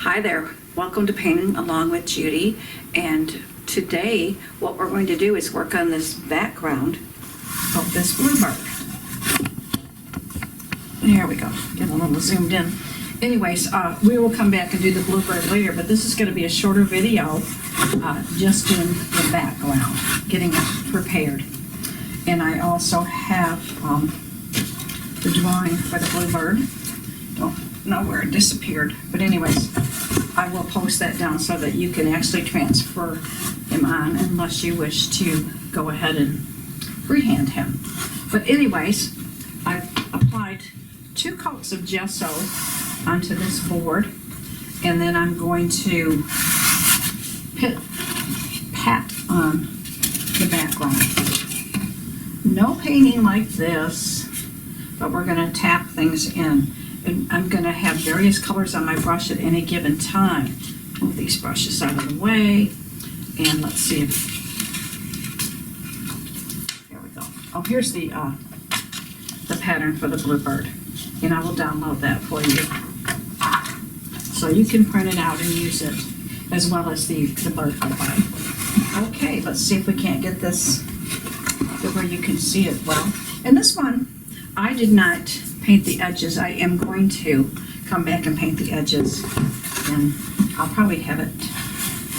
Hi there, welcome to Painting Along with Judy, and today what we're going to do is work on this background of this bluebird. There we go, get a little zoomed in. Anyways, we will come back and do the bluebird later, but this is going to be a shorter video, just doing the background, getting it prepared. And I also have the drawing for the bluebird. Don't know where it disappeared, but anyways, I will post that down so that you can actually transfer him on unless you wish to go ahead and freehand him. But anyways, I've applied 2 coats of gesso onto this board, and then I'm going to pat on the background. No painting like this, but we're going to tap things in. And I'm going to have various colors on my brush at any given time. Move these brushes out of the way, and let's see if, there we go. Oh, here's the pattern for the bluebird, and I will download that for you. So you can print it out and use it, as well as the butterfly. Okay, let's see if we can't get this to where you can see it well. And this one, I did not paint the edges. I am going to come back and paint the edges, and I'll probably have it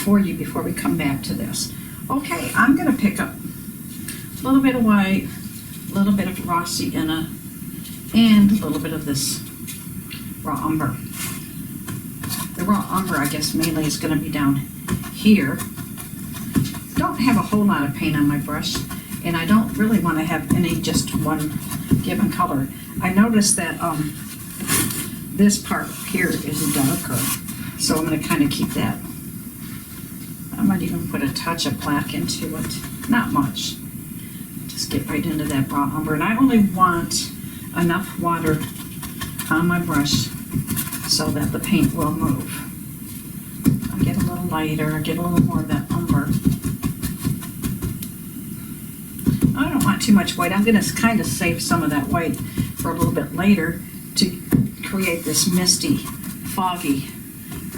for you before we come back to this. Okay, I'm going to pick up a little bit of white, a little bit of raw sienna, and a little bit of this raw umber. The raw umber, I guess, mainly is going to be down here. Don't have a whole lot of paint on my brush, and I don't really want to have any just one given color. I noticed that this part here is darker, so I'm going to kind of keep that. I might even put a touch of black into it, not much. Just get right into that raw umber, and I only want enough water on my brush so that the paint will move. I get a little lighter, I get a little more of that umber. I don't want too much white. I'm going to kind of save some of that white for a little bit later to create this misty, foggy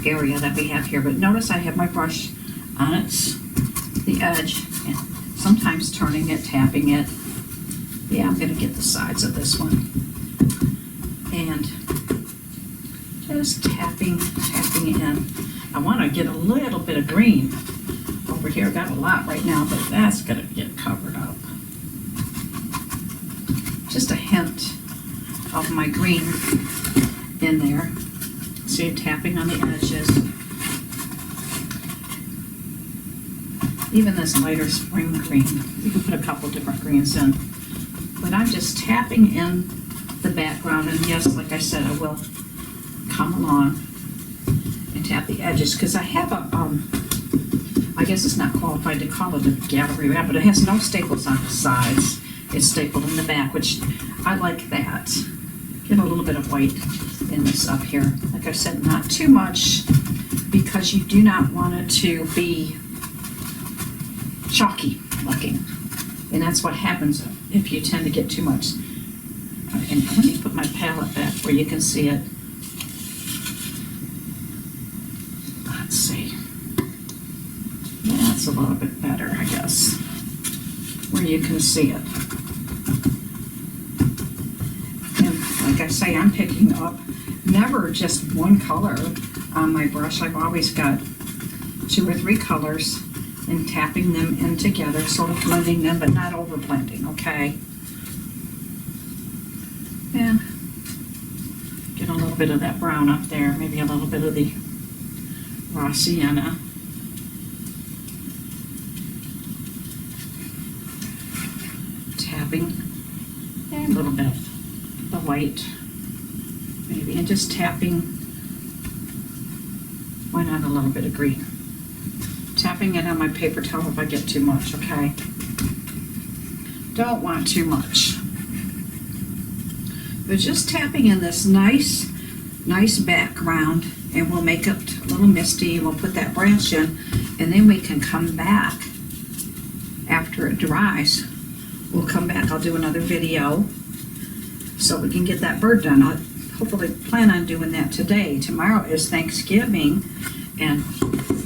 area that we have here. But notice I have my brush on the edge, and sometimes turning it, tapping it. Yeah, I'm going to get the sides of this one. And just tapping in. I want to get a little bit of green over here. I've got a lot right now, but that's going to get covered up. Just a hint of my green in there. See it tapping on the edges. Even this lighter spring green. You can put a couple different greens in. But I'm just tapping in the background, and yes, like I said, I will come along and tap the edges, because I have a, I guess it's not qualified to call it a gallery wrap, but it has no staples on the sides. It's stapled in the back, which I like that. Get a little bit of white in this up here. Like I said, not too much, because you do not want it to be chalky looking. And that's what happens if you tend to get too much. And let me put my palette back where you can see it. Let's see. Yeah, that's a little bit better, I guess, where you can see it. Like I say, I'm picking up never just one color on my brush. I've always got 2 or 3 colors and tapping them in together, sort of blending them, but not over blending, okay? And get a little bit of that brown up there, maybe a little bit of the raw sienna. Tapping, and a little bit of the white, maybe, and just tapping. Why not a little bit of green? Tapping it on my paper towel if I get too much, okay? Don't want too much. But just tapping in this nice background, and we'll make it a little misty. We'll put that branch in, and then we can come back after it dries. We'll come back. I'll do another video so we can get that bird done. hopefully plan on doing that today. Tomorrow is Thanksgiving, and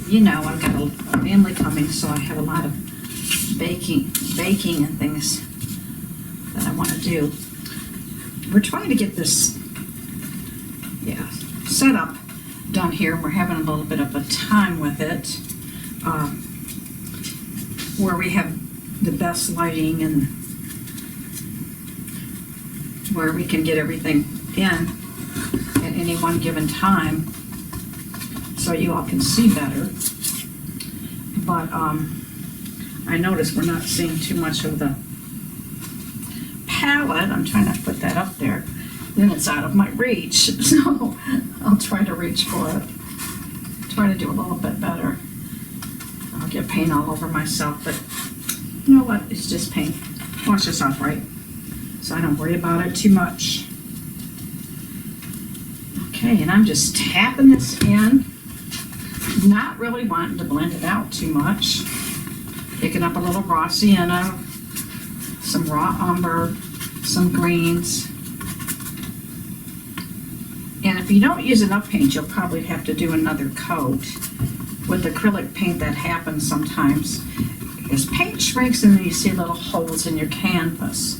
you know, I've got a family coming, so I have a lot of baking and things that I want to do. We're trying to get this, setup done here. We're having a little bit of a time with it, where we have the best lighting and where we can get everything in at any one given time so you all can see better. But I noticed we're not seeing too much of the palette. I'm trying to put that up there. Then it's out of my reach, so I'll try to reach for it. Try to do a little bit better. I'll get paint all over myself, but you know what? It's just paint. Washes off, right? So I don't worry about it too much. Okay, and I'm just tapping this in. Not really wanting to blend it out too much. Picking up a little raw sienna, some raw umber, some greens. And if you don't use enough paint, you'll probably have to do another coat. With acrylic paint, that happens sometimes. Because paint shrinks and then you see little holes in your canvas.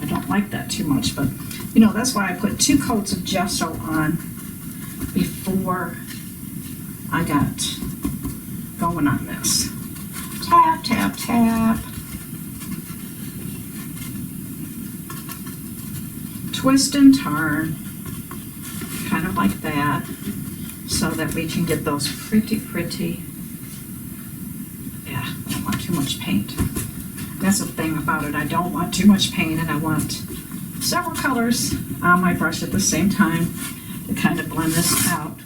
I don't like that too much, but you know, that's why I put 2 coats of gesso on before I got going on this. Tap, tap, tap. Twist and turn. Kind of like that, so that we can get those pretty, I don't want too much paint. That's the thing about it, I don't want too much paint, and I want several colors on my brush at the same time to kind of blend this out.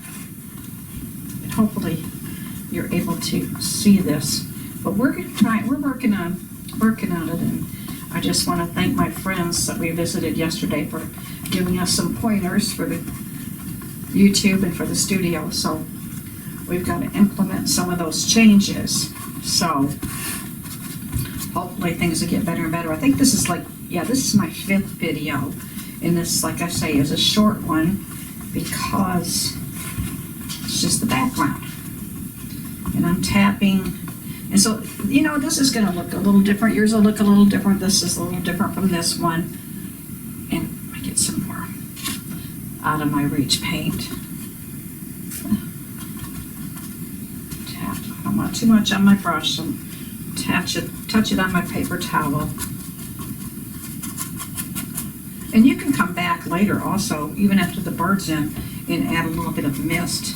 And hopefully you're able to see this, but we're working on it, and I just want to thank my friends that we visited yesterday for giving us some pointers for the YouTube and for the studio. So we've got to implement some of those changes. So hopefully things will get better and better. I think this is this is my 5th video. And this, like I say, is a short one because it's just the background. And I'm tapping. And so, you know, this is going to look a little different. Yours will look a little different. This is a little different from this one. And I get some more out of my reach paint. Tap. I don't want too much on my brush. So touch it on my paper towel. And you can come back later also, even after the bird's in, and add a little bit of mist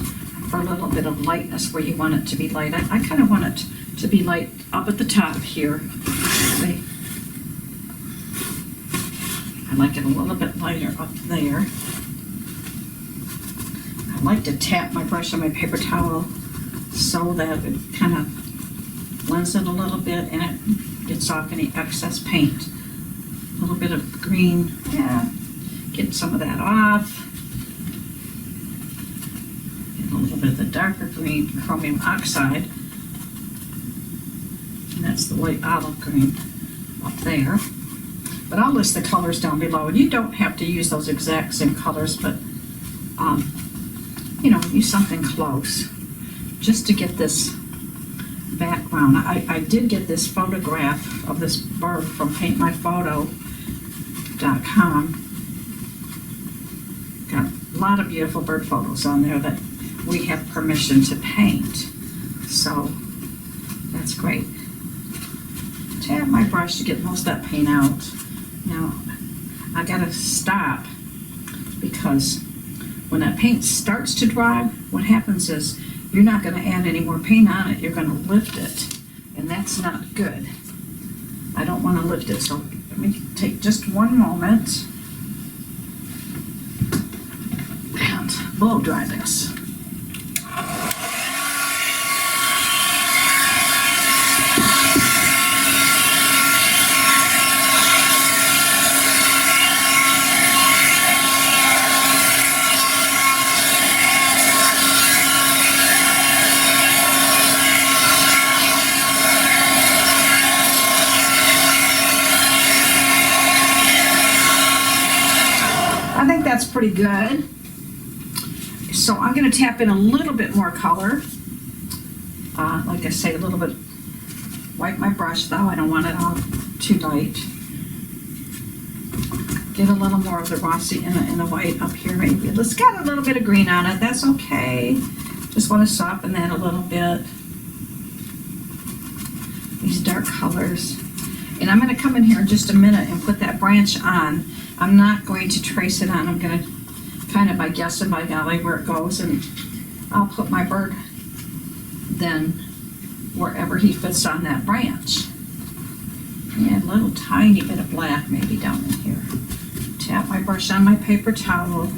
for a little bit of lightness where you want it to be light. I kind of want it to be light up at the top here. See? I like it a little bit lighter up there. I like to tap my brush on my paper towel so that it kind of blends it a little bit and it gets off any excess paint. A little bit of green, get some of that off. And a little bit of the darker green, chromium oxide. And that's the light olive green up there. But I'll list the colors down below. And you don't have to use those exact same colors, but you know, use something close just to get this background. I did get this photograph of this bird from paintmyphoto.com. Got a lot of beautiful bird photos on there that we have permission to paint. So that's great. Tap my brush to get most of that paint out. Now I gotta stop because when that paint starts to dry, what happens is you're not going to add any more paint on it. You're going to lift it, and that's not good. I don't want to lift it, so let me take just one moment and blow dry this. I think that's pretty good. So I'm going to tap in a little bit more color. Like I say, a little bit. Wipe my brush though, I don't want it all too light. Get a little more of the Rossi in the white up here maybe. It's got a little bit of green on it, that's okay. Just want to soften that a little bit. These dark colors. And I'm going to come in here in just a minute and put that branch on. I'm not going to trace it on, I'm going to kind of by guessing by golly where it goes, and I'll put my bird then wherever he fits on that branch. And a little tiny bit of black maybe down in here. Tap my brush on my paper towel.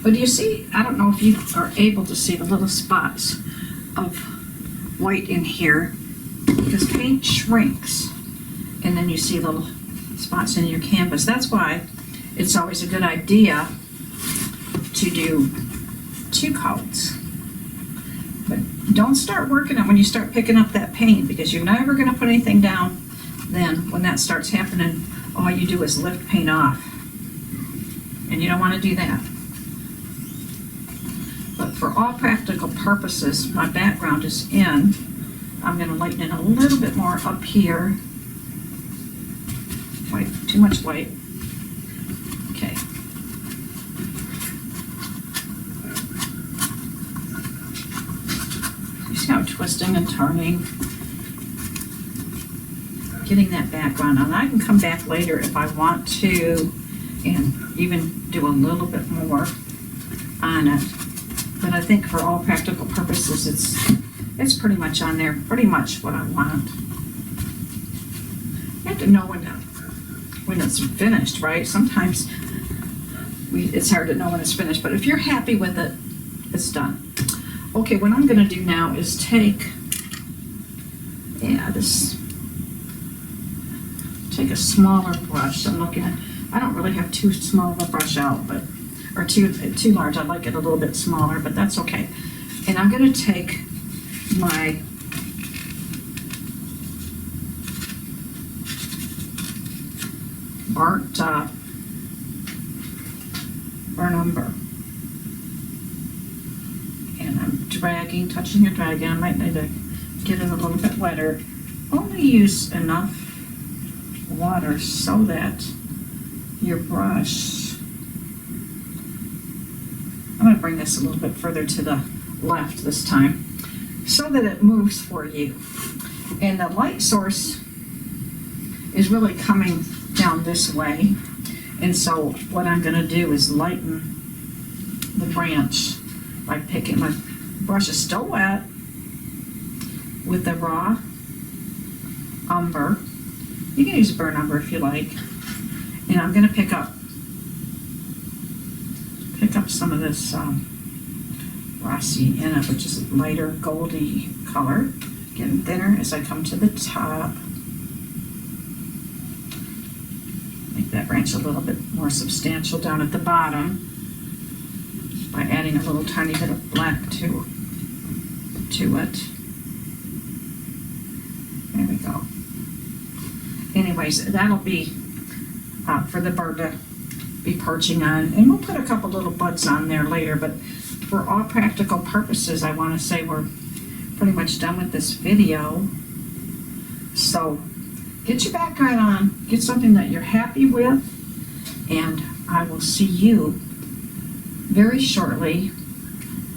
But you see, I don't know if you are able to see the little spots of white in here, because paint shrinks and then you see little spots in your canvas. That's why it's always a good idea to do 2 coats. But don't start working on when you start picking up that paint, because you're never going to put anything down then when that starts happening. All you do is lift paint off, and you don't want to do that. But for all practical purposes, my background is in. I'm going to lighten it a little bit more up here. White, too much white. Okay. You see how I'm twisting and turning? Getting that background on. I can come back later if I want to and even do a little bit more on it. But I think for all practical purposes, it's pretty much on there, pretty much what I want. You have to know when it's finished, right? Sometimes it's hard to know when it's finished, but if you're happy with it, it's done. Okay, what I'm going to do now is take a smaller brush. I'm looking at, I don't really have too small of a brush out, but or too large. I like it a little bit smaller, but that's okay. And I'm going to take my burnt umber, and I'm touching and dragging. I might need to get it a little bit wetter. Only use enough water so that your brush, I'm going to bring this a little bit further to the left this time so that it moves for you. And the light source is really coming down this way, and so what I'm going to do is lighten the branch by picking, my brush is still wet with the raw umber. You can use burnt umber if you like. And I'm going to pick up some of this Rossi in it, which is a lighter goldy color, getting thinner as I come to the top. Make that branch a little bit more substantial down at the bottom by adding a little tiny bit of black to it. There we go. Anyways, that'll be for the bird to be perching on, and we'll put a couple little buds on there later, but for all practical purposes, I want to say we're pretty much done with this video. So get your background on, get something that you're happy with, and I will see you very shortly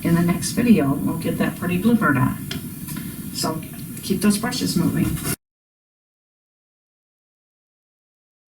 in the next video. We'll get that pretty bluebird on. So keep those brushes moving.